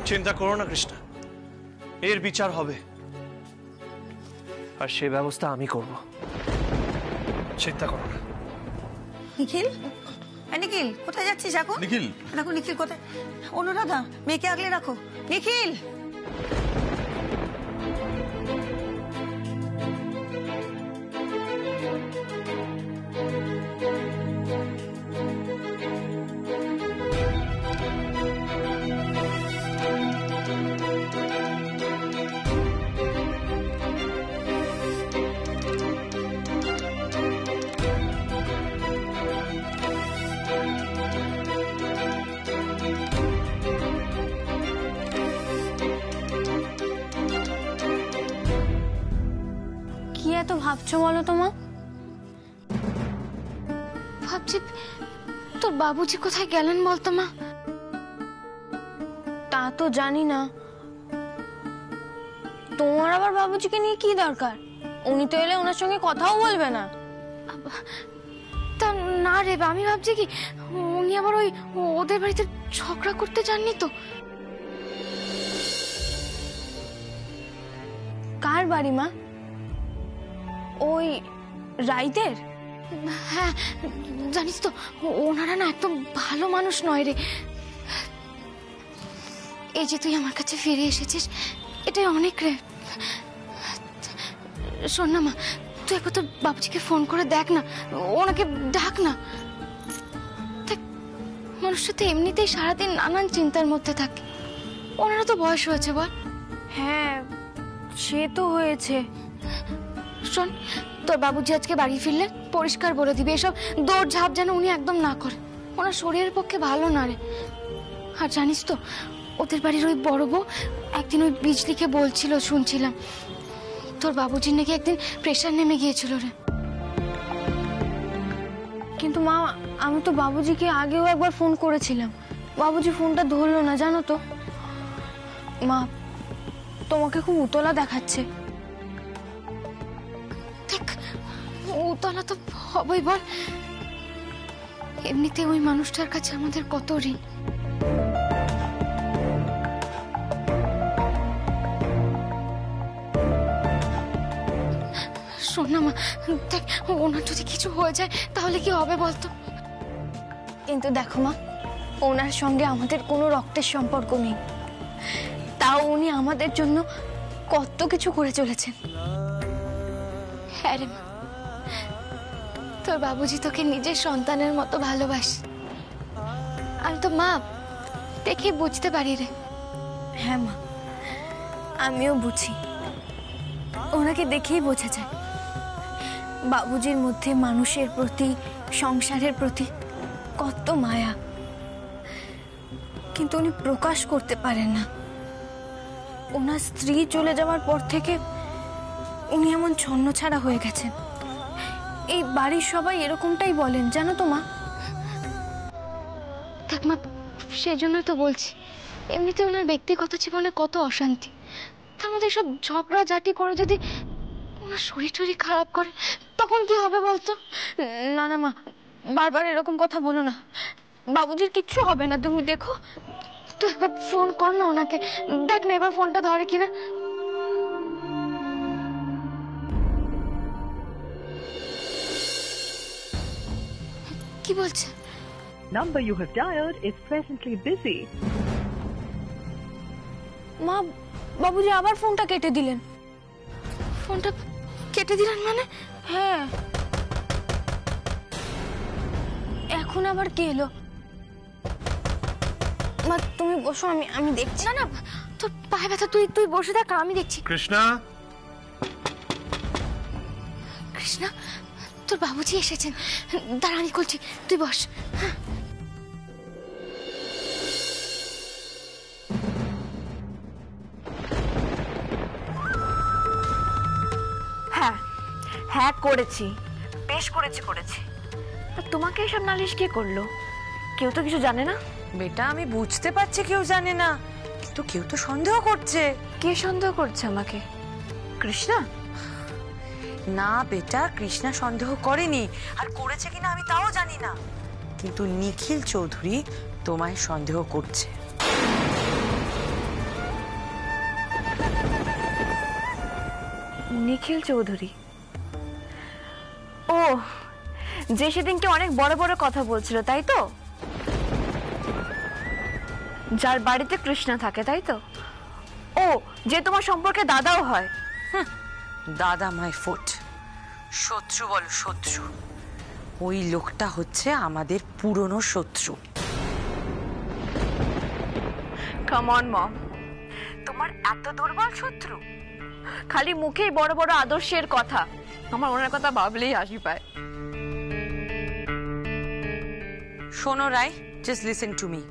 চিন্তা করো না কৃষ্ণা, এর বিচার হবে, আর সে ব্যবস্থা আমি করব। চিন্তা করো না। নিখিল, নিখিল কোথায় যাচ্ছিস এখন? নিখিল দেখো নিখিল কোথায়? অনুরাধা, মেয়েকে আগলে রাখো। নিখিল, কি এত ভাবছো বলো তো মা? ভাবছি তোর বাবুজি কোথায় গেলেন বলতো মা। তা তো জানি না, তোমার আবার বাবুজিকে নিয়ে কি দরকার? উনি তো এলে ওনার সঙ্গে কথাও বলবে না। তা না রে, আমি ভাবছি কি উনি আবার ওই ওদের বাড়িতে ঝগড়া করতে যাননি তো? কার বাড়ি মা? ওই রাইদের? হ্যাঁ, জানিস তো ওনারা না একদম ভালো মানুষ নয় রে। এই যে তুই আমার কাছে ফিরে এসেছিস, এটাই অনেক রে। শোন না মা, তুই একবার তোর বাবুজিকে ফোন করে দেখ না, ওনাকে ডাক না। দেখ, মানুষটা তো এমনিতেই সারাদিন নানান চিন্তার মধ্যে থাকে। ওনারা তো বয়স হয়েছে বল। হ্যাঁ, সে তো হয়েছে। শোন, তোর বাবুজি আজকে বাড়ি ফিরলে পরিষ্কার বলে দিবি এসব দৌড় ঝাঁপ যেন উনি একদম না করে। ওনার শরীরের পক্ষে ভালো না রে। আর জানিস তো ওদের বাড়ির ওই বড় বউ একদিন ওই বিজলিকে বলছিল, শুনছিলাম তোর বাবুজির নাকি একদিন প্রেশার নেমে গিয়েছিল রে। কিন্তু মা, আমি তো বাবুজিকে আগেও একবার ফোন করেছিলাম, বাবুজি ফোনটা ধরলো না জানো তো। মা, তোমাকে খুব উতলা দেখাচ্ছে। উতলা তো হবেই বল, এমনিতে ওই মানুষটার কাছে আমাদের কত ঋণ। শোন না মা, দেখ ওনার যদি কিছু হয়ে যায় তাহলে কি হবে বলতো? কিন্তু দেখো মা, ওনার সঙ্গে আমাদের কোনো রক্তের সম্পর্ক নেই, তাও উনি আমাদের জন্য কত কিছু করে চলেছেন। হ্যাঁ রে মা, তোর বাবুজি তোকে নিজের সন্তানের মতো ভালোবাসে। আমি তো মা দেখে বুঝতে পারি রে। হ্যাঁ মা, আমিও বুঝি, ওনাকে দেখেই বোঝা যায় বাবুজির মধ্যে মানুষের প্রতি, সংসারের প্রতি কত মায়া, কিন্তু উনি প্রকাশ করতে পারেন না। ওনার স্ত্রী চলে যাওয়ার পর থেকে উনি এমন ছন্নছাড়া হয়ে গেছেন। এই বাড়ির সবাই এরকমটাই বলেন জানো তো মা। দেখ মা, সেই জন্যই তো বলছি, এমনিতে ওনার ব্যক্তিগত জীবনে কত অশান্তি, তার মধ্যে সব ঝগড়াঝাটি করে যদি ওনার শরীর টরীর খারাপ করে তখন কি হবে বলতো? না না মা, বারবার এরকম কথা বলো না, বাবুজির কিচ্ছু হবে না, তুমি দেখো। তুই একবার ফোন কর না ওনাকে, দেখ না এবার ফোনটা ধরে কিনা। কি বলছে? Number you have dialed is presently busy. মা, বাবুজি আবার ফোনটা কেটে দিলেন। ফোনটা কেটে দিলেন মানে? হ্যাঁ, এখন আবার কে এলো? মা তুমি বসো, আমি দেখছি। না না, তোর পায়ে ব্যথা, তুই বসে থাক, আমি দেখছি। কৃষ্ণা, কৃষ্ণা, তোর বাবুজি এসেছেন, দাঁড়া আমি করছি, তুই বস। হ্যাঁ হ্যাঁ করেছি, বেশ করেছি। তোমাকে এসব নালিশ কে করলো? কেউ তো কিছু জানে না। বেটা, আমি বুঝতে পারছি কেউ জানে না, কিন্তু কেউ তো সন্দেহ করছে। কে সন্দেহ করছে আমাকে? কৃষ্ণা? না বেটা, কৃষ্ণা সন্দেহ করেনি, আর করেছে কিনা আমি তাও জানি না, কিন্তু নিখিল চৌধুরী তোমায় সন্দেহ করছে। নিখিল চৌধুরী, ও যে সেদিনকে অনেক বড় বড় কথা বলছিল তাই তো? যার বাড়িতে কৃষ্ণা থাকে তাই তো? ও যে তোমার সম্পর্কে দাদাও হয়। দাদা মাই ফুট, শত্রু বলো শত্রু। ওই লোকটা হচ্ছে আমাদের পুরনো শত্রু। কাম অন মম, তোমার এত দুর্বল শত্রু? খালি মুখেই বড় বড় আদর্শের কথা, আমার ওনার কথা ভাবলেই হাসি পায়। শোনো রায়, জাস্ট লিসেন টু মি।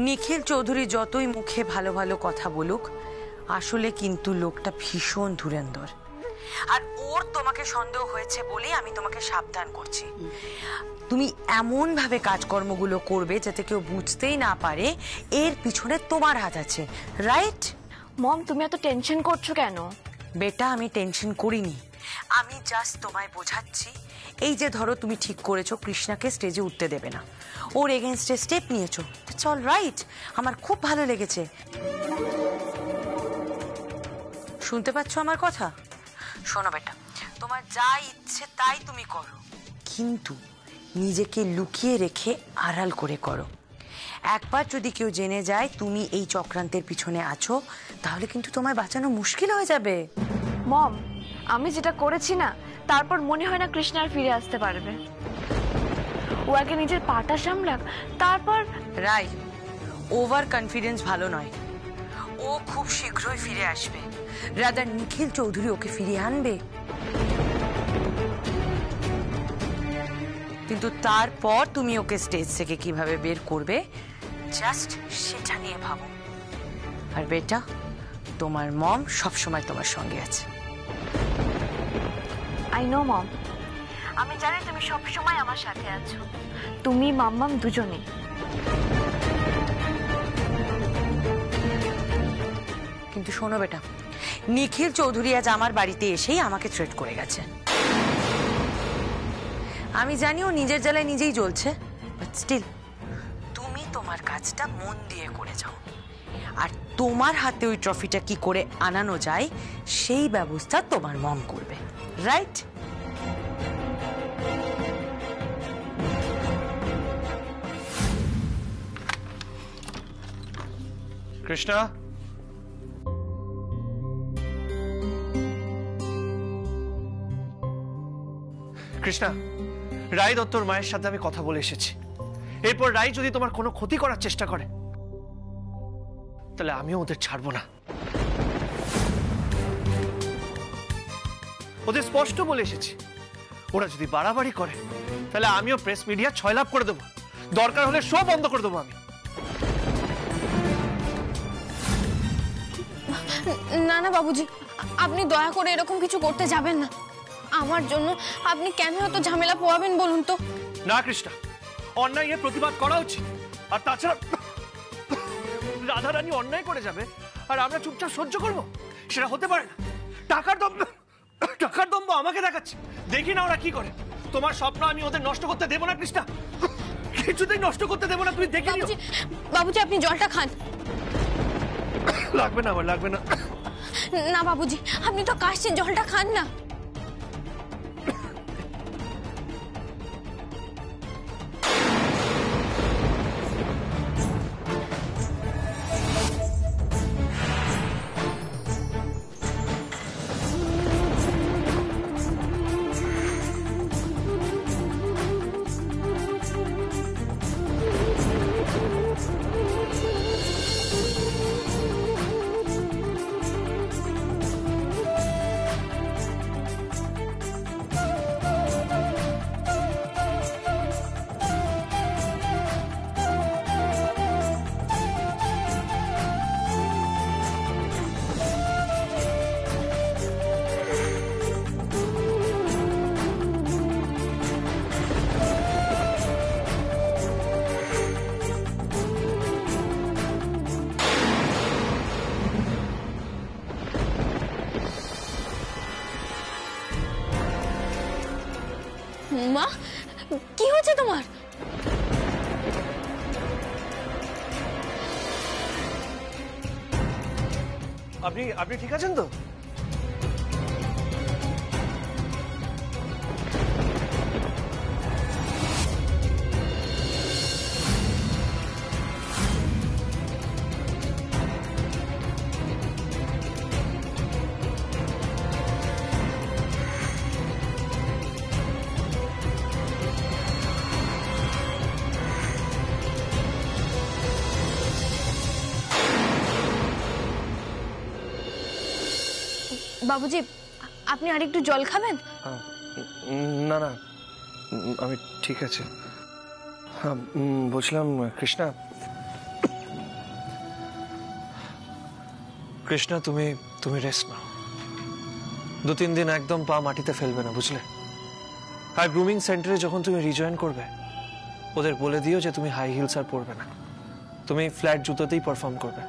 নিখিল চৌধুরী যতই মুখে ভালো ভালো কথা বলুক, আসলে কিন্তু লোকটা ভীষণ ধুরন্ধর। আর ওর তোমাকে সন্দেহ হয়েছে বলেই আমি তোমাকে সাবধান করছি। তুমি এমন ভাবে কাজকর্মগুলো করবে যাতে কেউ বুঝতেই না পারে এর পিছনে তোমার হাত আছে, রাইট? মম তুমি এত টেনশন করছো কেন? বেটা আমি টেনশন করিনি, আমি জাস্ট তোমায় বোঝাচ্ছি। এই যে ধরো তুমি ঠিক করেছো কৃষ্ণাকে স্টেজে উঠতে দেবে না, ওর এগেনস্টে স্টেপ নিয়েছো, ইটস অল রাইট, আমার খুব ভালো লেগেছে। শুনতে পাচ্ছ আমার কথা? শোনো বেটা, তোমার যা ইচ্ছে তাই তুমি করো, কিন্তু নিজেকে লুকিয়ে রেখে আড়াল করে করো। একবার যদি কেউ জেনে যায় তুমি এই চক্রান্তের পিছনে আছো, তাহলে কিন্তু তোমায় বাঁচানো মুশকিল হয়ে যাবে। মম আমি যেটা করেছি না, তারপর মনে হয় না কৃষ্ণার ফিরে আসতে পারবে। ও আগে নিজের পাটা সামলাক, তারপর। রাই, ওভার কনফিডেন্স ভালো নয়। ও খুব শীঘ্রই ফিরে আসবে, রাদার নিখিল চৌধুরী ওকে ফিরিয়ে আনবে। কিন্তু তারপর তুমি ওকে স্টেজ থেকে কিভাবে বের করবে জাস্ট সেটা নিয়ে ভাবো। আর বেটা, তোমার মম সবসময় তোমার সঙ্গে আছে। আই নো মম, আমি জানি তুমি সব সময় আমার সাথে আছো, তুমি মাম্মাম দুজনেই। কিন্তু শোনো বেটা, নিখিল চৌধুরী আজ আমার বাড়িতে এসেই আমাকে থ্রেট করে গেছে। আমি জানি ও নিজের জ্বালায় নিজেই জ্বলছে, বাট স্টিল তুমি তোমার কাজটা মন দিয়ে করে যাও, আর তোমার হাতে ওই ট্রফিটা কি করে আনানো যায় সেই ব্যবস্থা তোমার মম করবে, রাইট? কৃষ্ণা, কৃষ্ণা, রায় দত্তর মায়ের সাথে আমি কথা বলে এসেছি। এরপর রায় যদি তোমার কোনো ক্ষতি করার চেষ্টা করে, তাহলে আমিও ওদের ছাড়বো না। ওদের স্পষ্ট বলে এসেছি, ওরা যদি বাড়াবাড়ি করে তাহলে আমিও প্রেস মিডিয়া 6 লাভ করে দেবো, দরকার হলে শো বন্ধ করে দেবো আমি। না না বাবুজি, আপনি দয়া করে এরকম কিছু করতে যাবেন না। আমার জন্য আপনি কেন এত ঝামেলা পোয়াবেন বলুন তো? না কৃষ্ণা, অন্যায়ের প্রতিবাদ করা উচিত। আর তাছাড়া রাধারানী অন্যায় করে যাবে আর আমরা চুপচাপ সহ্য করব, সেটা হতে পারে না। টাকার দম্ভ আমাকে দেখাচ্ছে, দেখি না ওরা কি করে। তোমার স্বপ্ন আমি ওদের নষ্ট করতে দেবো না কৃষ্ণা, কিছুতেই নষ্ট করতে দেবো না, তুমি দেখে নিও। বাবুজি আপনি জলটা খান। লাগবে না, আমার লাগবে না। না বাবুজি, আপনি তো কাশছেন, জলটা খান না। মা, কি হচ্ছে তোমার? আপনি ঠিক আছেন তো? বাবুজি, আপনি আরেকটু জল খাবেন? না না, আমি ঠিক আছে। হ্যাঁ, বলছিলাম কৃষ্ণা, কৃষ্ণা তুমি রেস্ট নাও। 2-3 দিন একদম পা মাটিতে ফেলবে না, বুঝলে? আর গ্রুমিং সেন্টারে যখন তুমি রিজয়েন করবে, ওদের বলে দিও যে তুমি হাই হিলস আর পরবে না, তুমি ফ্ল্যাট জুতোতেই পারফর্ম করবে।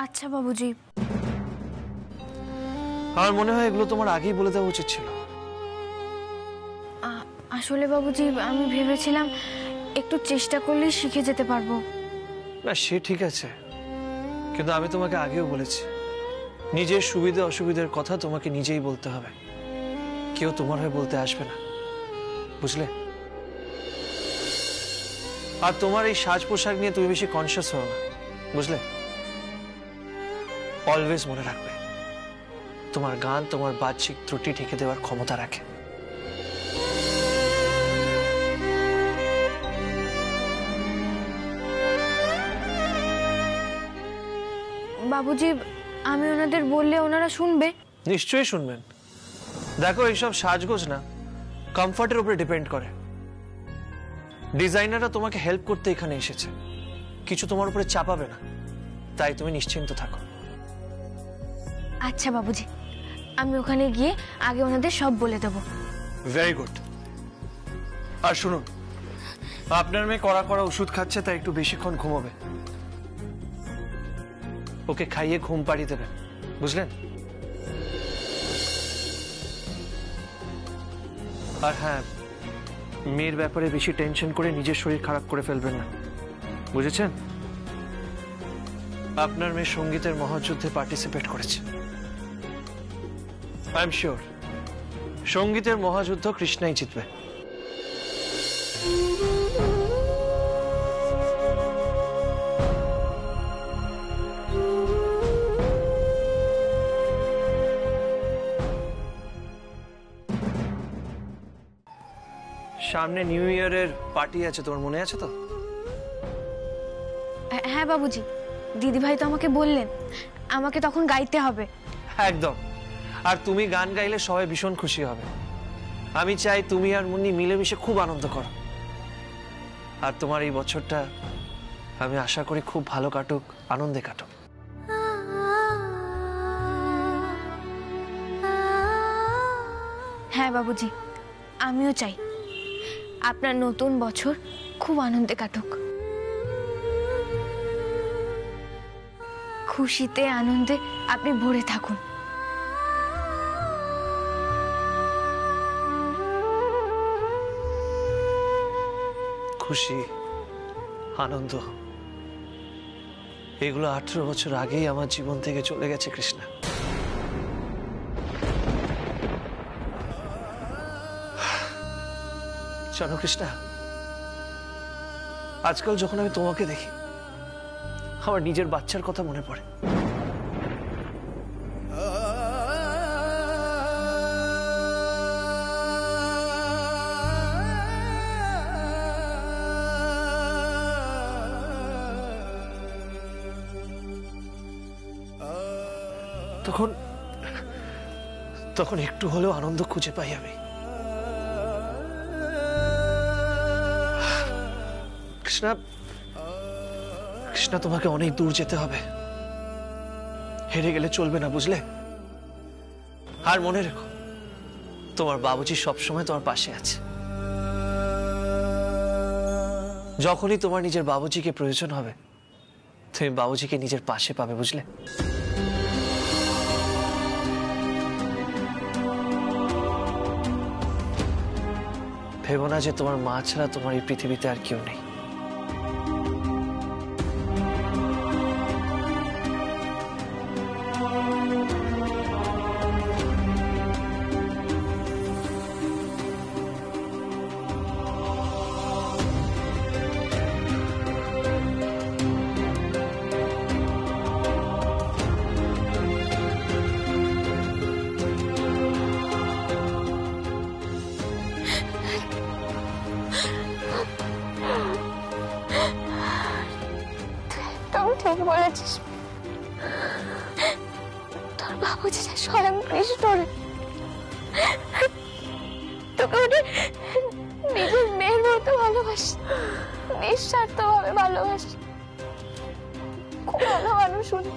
আচ্ছা বাবুজি। আমার মনে হয় এগুলো তোমার আগেই বলে দেওয়া উচিত ছিল। আসলে বাবুজি, আমি ভেবেছিলাম একটু চেষ্টা করলেই শিখে যেতে পারবো। না, সে ঠিক আছে, কিন্তু আমি তোমাকে আগেও বলেছি, নিজের সুবিধা অসুবিধার কথা তোমাকে নিজেই বলতে হবে, কেউ তোমার হয়ে বলতে আসবে না, বুঝলে? আর তোমার এই সাজ পোশাক নিয়ে তুমি বেশি কনসিয়াস হও না, বুঝলে? অলওয়েজ মনে রাখবে, তোমার গান তোমার বাহ্যিক ত্রুটি ঢেকে দেওয়ার ক্ষমতা রাখে। বাবুজি, আমি ওনাদের বললে ওনারা শুনবে? নিশ্চয়ই শুনবেন। দেখো, এইসব সাজগোজ না, কমফর্টের উপরে ডিপেন্ড করে। ডিজাইনাররা তোমাকে হেল্প করতে এখানে এসেছে, কিছু তোমার উপরে চাপাবে না, তাই তুমি নিশ্চিন্ত থাকো। আচ্ছা বাবুজি, আমি ওখানে গিয়ে আগে ওনাদের সব বলে দেবো। Very good. আর শুনুন, আপনার মেয়ে কড়া কড়া ওষুধ খাচ্ছে, তাই একটু বেশিক্ষণ ঘুমাবে, ওকে খাইয়ে ঘুম পাড়িয়ে দেবেন, বুঝলেন? আর হ্যাঁ, মেয়ের ব্যাপারে বেশি টেনশন করে নিজের শরীর খারাপ করে ফেলবেন না, বুঝেছেন? আপনার মেয়ে সঙ্গীতের মহাযুদ্ধে পার্টিসিপেট করেছে। আই এম শিওর সঙ্গীতের মহাযুদ্ধ কৃষ্ণাই জিতবে। সামনে নিউ ইয়ারের পার্টি আছে, তোমার মনে আছে তো? হ্যাঁ বাবুজি, দিদিভাই তো আমাকে বললেন আমাকে তখন গাইতে হবে। একদম। আর তুমি গান গাইলে সবাই ভীষণ খুশি হবে। আমি চাই তুমি আর মুন্নি মিলেমিশে খুব আনন্দ করো। আর তোমার এই বছরটা আমি আশা করি খুব ভালো কাটুক, আনন্দে কাটুক। হ্যাঁ বাবুজি, আমিও চাই আপনার নতুন বছর খুব আনন্দে কাটুক, খুশিতে আনন্দে আপনি ভরে থাকুন। খুশি, আনন্দ, এগুলো 18 বছর আগেই আমার জীবন থেকে চলে গেছে কৃষ্ণা। জানো কৃষ্ণা, আজকাল যখন আমি তোমাকে দেখি আমার নিজের বাচ্চার কথা মনে পড়ে। তখন একটু হলেও আনন্দ খুঁজে পাই আমি। কৃষ্ণা, কৃষ্ণা, তোমাকে অনেক দূর যেতে হবে, হেরে গেলে চলবে না, বুঝলে? আর মনে রেখো, তোমার বাবুজি সবসময় তোমার পাশে আছে। যখনই তোমার নিজের বাবুজিকে প্রয়োজন হবে, তুমি বাবুজিকে নিজের পাশে পাবে, বুঝলে? ভেবো না যে তোমার মা ছাড়া তোমার এই পৃথিবীতে আর কেউ নেই। তুমি ঠিক বলেছিস, তোর বাবুজি যে স্বয়ং কৃষ্ণ রে, তোকে ওটা নিজের মেয়ের মতো ভালোবাসি, নিঃস্বার্থ ভাবে ভালোবাসি। খুব ভালো মানুষ উনি,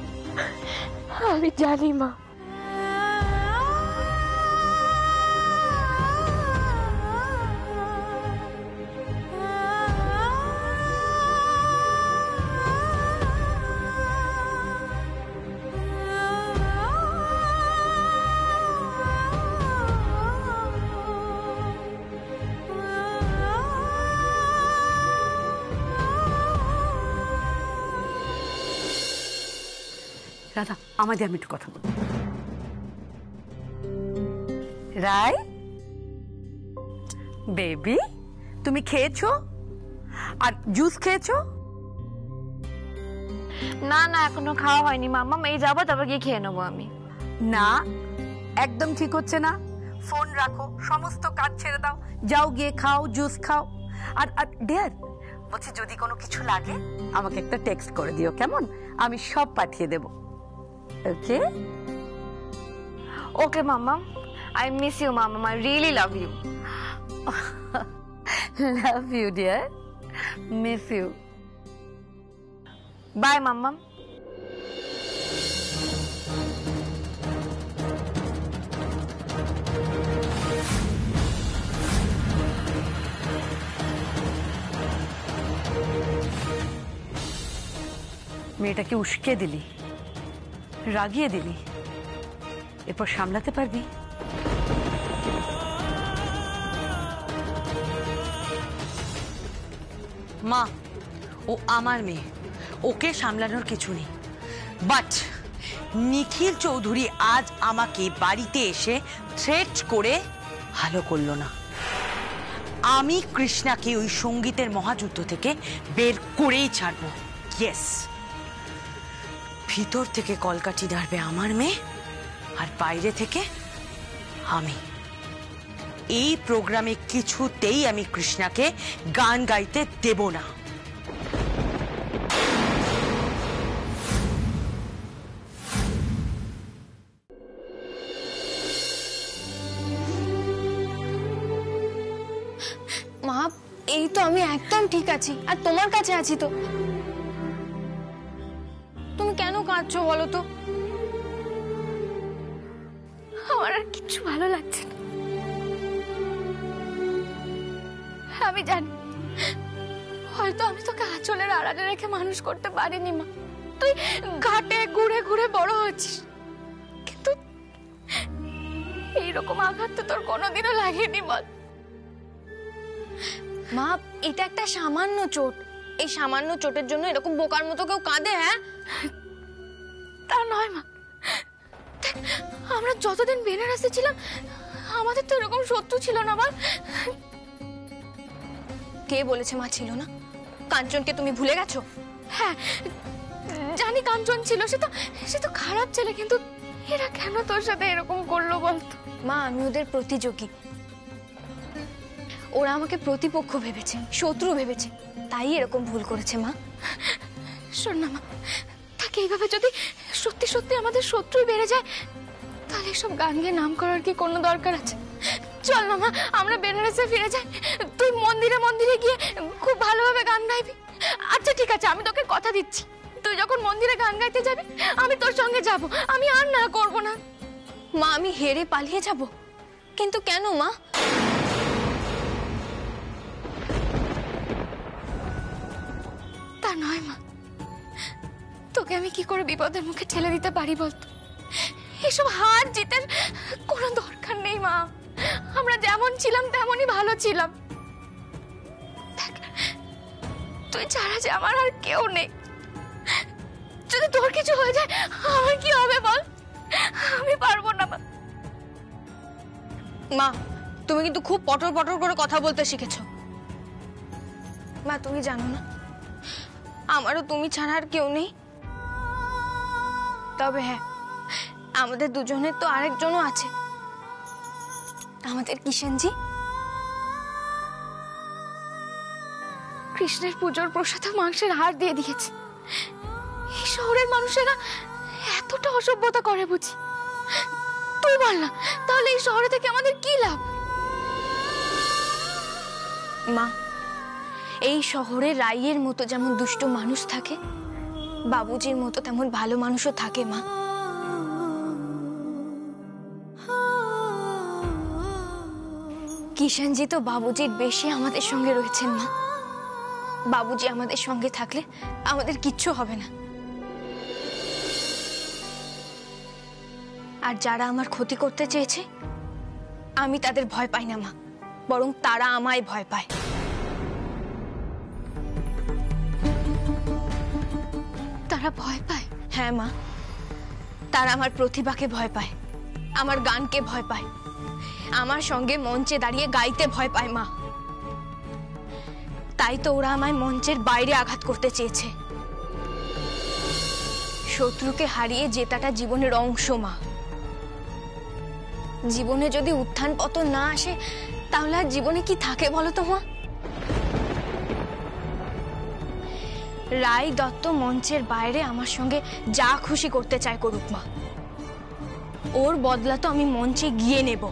আমি জানি মা। রাধা, আমাদের আমি একটু কথা বলবো। রায় বেবি, তুমি খেয়েছো আর জুস খেয়েছো? না না, এখনো খাওয়া হয়নি মাম্মা, এই যাবো তারপর গিয়ে খেয়ে নেবো আমি। না, একদম ঠিক হচ্ছে না। ফোন রাখো, সমস্ত কাজ ছেড়ে দাও, যাও গিয়ে খাও, জুস খাও। আর ডিয়ার বলছি, যদি কোনো কিছু লাগে আমাকে একটা টেক্সট করে দিও, কেমন? আমি সব পাঠিয়ে দেব। Okay okay mamma, I miss you mamma, I really love you. Love you dear, miss you. Bye mamma. মেয়েটাকে উস্কে দিলি, রাগিয়ে দিলি, এরপর সামলাতে পারবি? মা, ও আমার মেয়ে, ওকে সামলানোর কিছু নেই। বাট নিখিল চৌধুরী আজ আমাকে বাড়িতে এসে থ্রেট করে ভালো করলো না। আমি কৃষ্ণাকে ওই সঙ্গীতের মহাযুদ্ধ থেকে বের করেই ছাড়বো। ইয়েস, ভিতর থেকে কলকাঠি নাড়বে আমার মেয়ে, আর বাইরে থেকে আমি। এই প্রোগ্রামে কিছুতেই আমি কৃষ্ণাকে গান গাইতে দেব না। মা, এই তো আমি একদম ঠিক আছি, আর তোমার কাছে আছি তো। তুমি কেন কাঁদছো বলো তো? আমার আর কিচ্ছু ভালো লাগছে না। আমি জানি হয়তো আমি তোকে আঁচলের আড়ালে রেখে মানুষ করতে পারিনি মা। তুই ঘাটে ঘুরে ঘুরে বড় হচ্ছিস, কিন্তু এইরকম আঘাত তো তোর কোনোদিনও লাগেনি বল। মা, এটা একটা সামান্য চোট, এই সামান্য চোটের জন্য এরকম বোকার মতো কেউ কাঁদে? হ্যাঁ, তা নয় মা। আমরা যতদিন বেনারসে ছিলাম আমাদের তো এরকম শত্রু ছিল না বল। কে বলেছে মা ছিল না? কাঞ্চনকে তুমি ভুলে গেছো? হ্যাঁ জানি কাঞ্চন ছিল, সে তো খারাপ ছেলে, কিন্তু এরা কেন তোর সাথে এরকম করলো বলতো? মা, আমি ওদের প্রতিযোগী, ওরা আমাকে প্রতিপক্ষ ভেবেছে, শত্রু ভেবেছে, তাই এরকম ভুল করেছে মা। শোন না মা, তাকে এইভাবে যদি সত্যি সত্যি আমাদের শত্রুই বেড়ে যায়, তাহলে এসব গান গিয়ে নাম করার কি কোনো দরকার আছে? চল না মা, আমরা বেনারসে ফিরে যাই। তুই মন্দিরে মন্দিরে গিয়ে খুব ভালোভাবে গান গাইবি। আচ্ছা ঠিক আছে, আমি তোকে কথা দিচ্ছি, তুই যখন মন্দিরে গান গাইতে যাবি আমি তোর সঙ্গে যাব। আমি আর না করব না মা। আমি হেরে পালিয়ে যাব? কিন্তু কেন মা? তা নয় মা, তোকে আমি কি করে বিপদের মুখে ঠেলে দিতে পারি বলতো? এসব হার জিতের কোনো দরকার নেই মা। আমরা যেমন ছিলাম তেমনই ভালো ছিলাম। তুই ছাড়া যে আমার আর কেউ নেই। যদি তোর কিছু হয়ে যায় আমার কি হবে বল? আমি পারবো না মা। মা, তুমি কিন্তু খুব পটর পটর করে কথা বলতে শিখেছো। মা, তুমি জানো না আমারও তুমি ছাড়া আর কেউ নেই। তবে হ্যাঁ, আমাদের দুজনের তো আরেকজনও আছে, আমাদের কিষেনজি। কৃষ্ণের পুজোর প্রসাদে মাংসের হাড় দিয়ে দিয়েছে। এই শহরের মানুষেরা এতটা অসভ্যতা করে বুঝি? তুই বল না, তাহলে এই শহরে থেকে আমাদের কি লাভ? মা, এই শহরে রাইয়ের মতো যেমন দুষ্ট মানুষ থাকে, বাবুজির মতো তেমন ভালো মানুষও থাকে মা। কিষানজি তো বাবুজির বেশি আমাদের সঙ্গে রয়েছেন মা। বাবুজি আমাদের সঙ্গে থাকলে আমাদের কিচ্ছু হবে না। আর যারা আমার ক্ষতি করতে চেয়েছে, আমি তাদের ভয় পাই না মা, বরং তারা আমায় ভয় পায়। তারা ভয় পায়? হ্যাঁ মা, তারা আমার প্রতিভাকে ভয় পায়, আমার গানকে ভয় পায়, আমার সঙ্গে মঞ্চে দাঁড়িয়ে গাইতে ভয় পায় মা। তাই তো ওরা আমায় মঞ্চের বাইরে আঘাত করতে চেয়েছে। শত্রুকে হারিয়ে জেতাটা জীবনের অংশ মা। জীবনে যদি উত্থান পতন না আসে, তাহলে আর জীবনে কি থাকে বলো তো মা? রায় দত্ত মঞ্চের বাইরে আমার সঙ্গে যা খুশি করতে চায় করুক মা, ওর বদলা তো আমি মঞ্চে গিয়ে নেব।